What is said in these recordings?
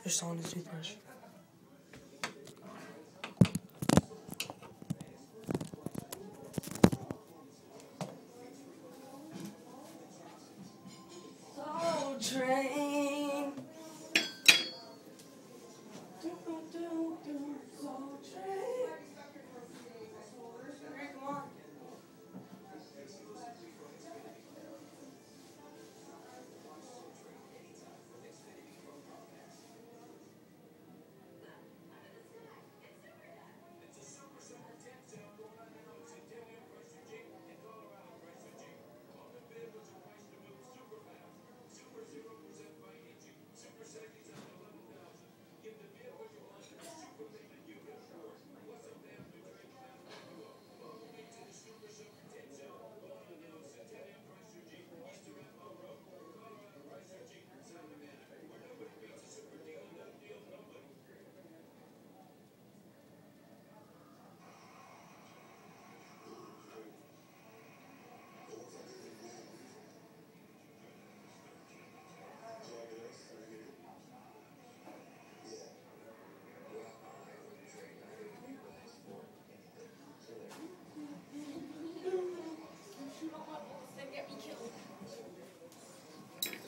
Just on his toothbrush. Soul Train. Soul Train. Come on.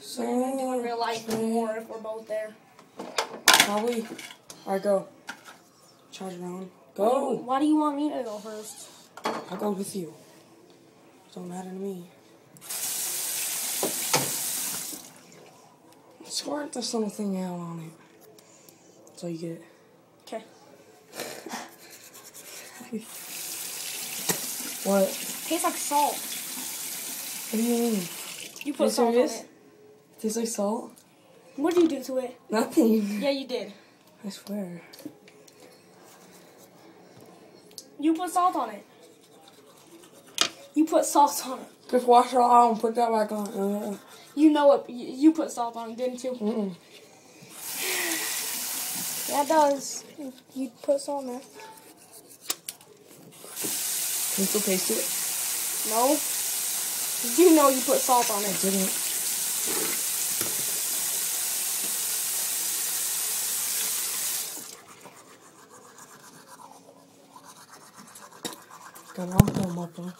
So we're gonna do in real life more if we're both there. Probably. Alright, go. Charge around. Go! Why do you want me to go first? I'll go with you. Don't matter to me. Squirt this little thing out on it. That's all you get. Okay. What? Tastes like salt. What do you mean? You put salt on it. Tastes like salt? What did you do to it? Nothing. Yeah, you did. I swear. You put salt on it. You put salt on it. Just wash it all out and put that back on. You know it. You put salt on it, didn't you? Mm-mm. Yeah, it does. You put salt in there. Can you still taste it? No. You know you put salt on I it. didn't. Come on, come on,